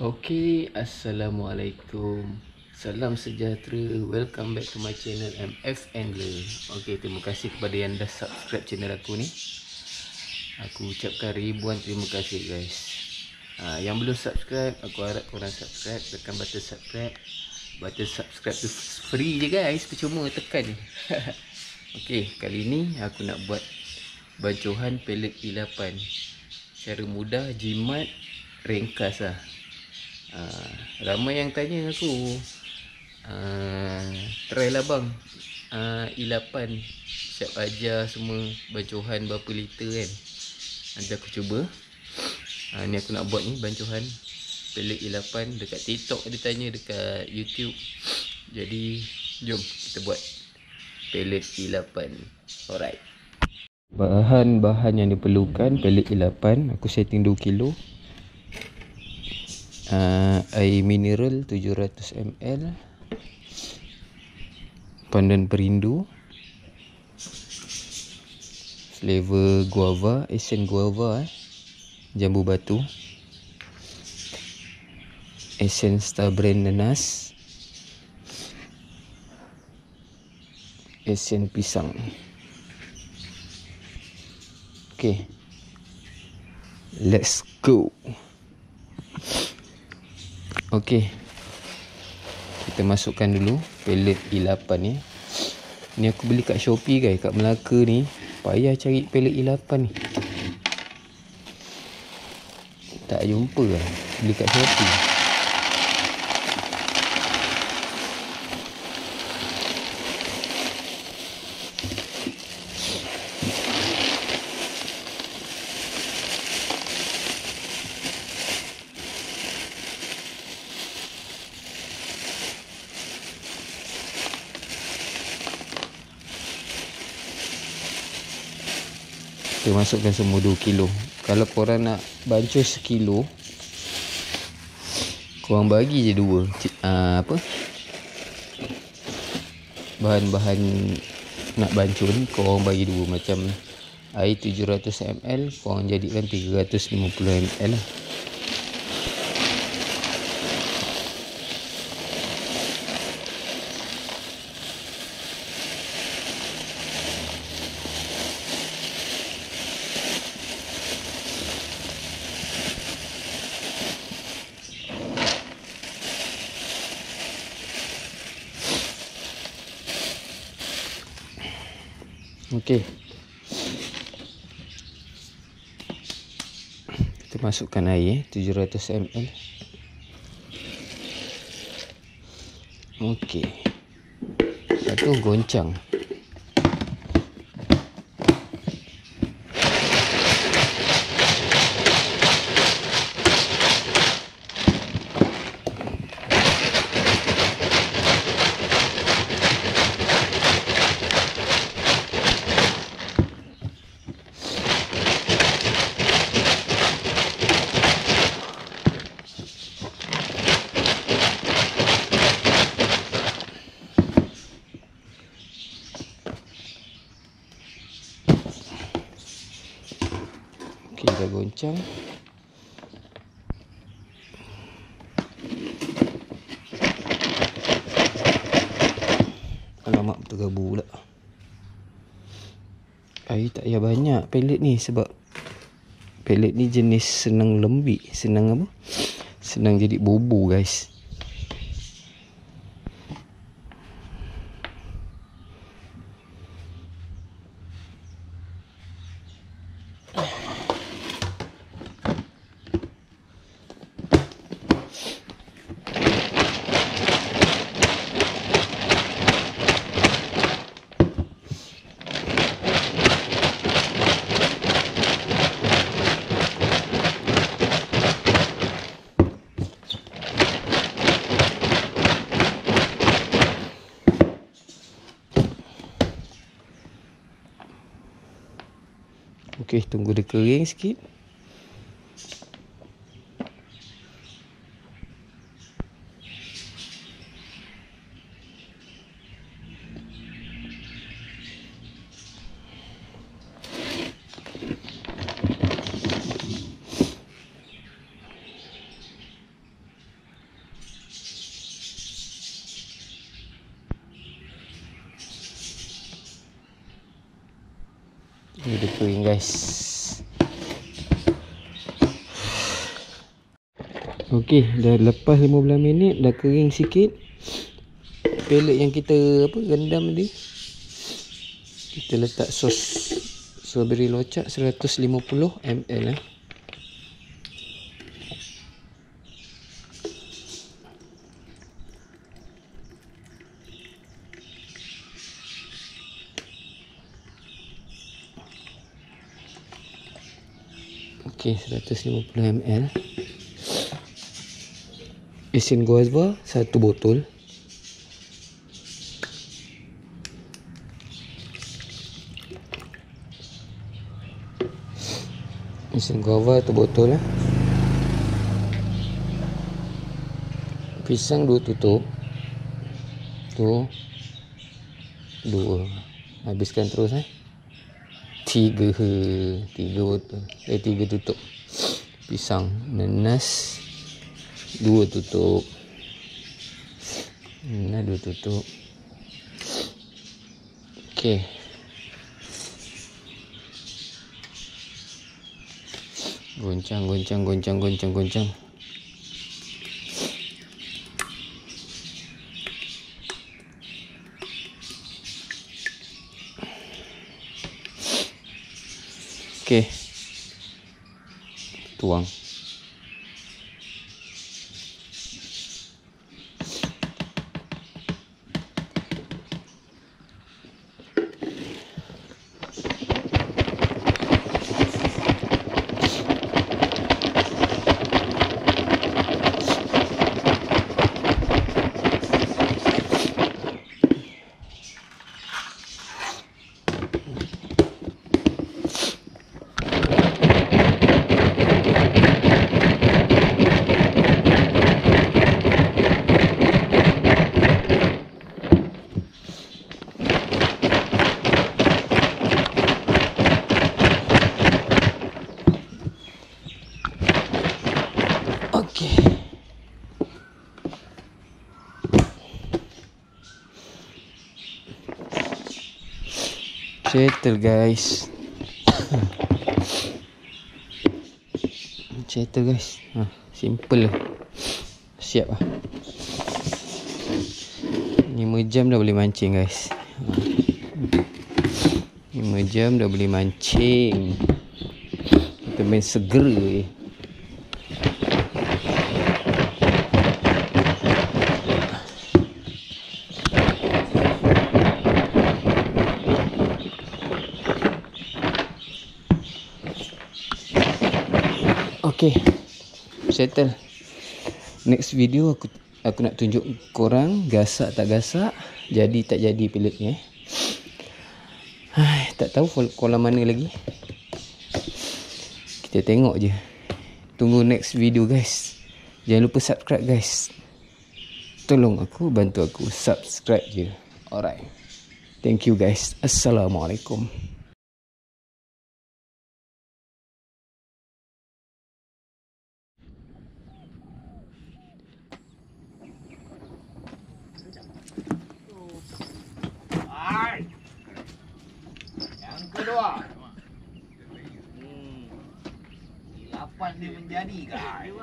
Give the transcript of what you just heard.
Okay, Assalamualaikum. Salam sejahtera. Welcome back to my channel MF Angler. Okay, terima kasih kepada yang dah subscribe channel aku ni. Aku ucapkan ribuan terima kasih guys. Yang belum subscribe, aku harap korang subscribe. Tekan button subscribe. Button subscribe tu free je guys. Percuma tekan je. Okay, kali ni aku nak buat bancuhan pelet ilapan. Cara mudah, jimat, ringkas lah. Ramai yang tanya aku, try lah bang, ilapan siap ajar semua bancuhan berapa liter kan. Nanti aku cuba. Ni aku nak buat ni bancuhan pelet ilapan. Dekat TikTok ada tanya, dekat YouTube. Jadi jom kita buat pelet ilapan. Alright. Bahan-bahan yang diperlukan pelet ilapan, aku setting 2 kilo. Air mineral 700 ml, pandan perindu, flavor guava, esen guava, jambu batu, esen star brand nanas, esen pisang. Okay, let's go. Okey, kita masukkan dulu pelet ilapan ni. Ni aku beli kat Shopee guys, kat Melaka ni. Payah cari pelet ilapan ni, tak jumpa lah. Beli kat Shopee. Kita masukkan semua 2 kilo. Kalau korang nak bancuh 1 kilo, korang bagi je 2 bahan-bahan nak bancuh ni, korang bagi 2. Macam air 700 ml, korang jadikan 350 ml lah. Okey, kita masukkan air 700 ml. Okey, satu goncang. Kita goncang. Alamak, tergabu pula. Air tak payah banyak pelet ni, sebab pelet ni jenis senang lembik. Senang jadi bobo guys. Okey, tunggu dia kering sikit. Ini dia kering guys. Okey, dah lepas 15 minit, dah kering sikit. Pellet yang kita rendam tadi, kita letak sos strawberry locak 150 ml. Okey, 150 ml. Asin guava 1 botol. Asin guava 1 botol. Pisang 2 tutup. Tu 2. Habiskan terus 3 botol. 3 tutup. Pisang. Nanas 2 tutup. Nanas 2 tutup. Okey. Goncang. Okey. Tuang. Okey. Settle guys. Settle guys. Simple lah. Siap lah. 5 jam dah boleh mancing guys. 5 jam dah boleh mancing. Kita main segera je. Okay, settle. Next video aku nak tunjuk korang gasak tak gasak, jadi tak jadi pellet ni. Tak tahu kolam mana lagi. Kita tengok je. Tunggu next video guys. Jangan lupa subscribe guys. Tolong aku, bantu aku subscribe je. Alright. Thank you guys. Assalamualaikum. Yang kedua. 8 dia menjadi guys.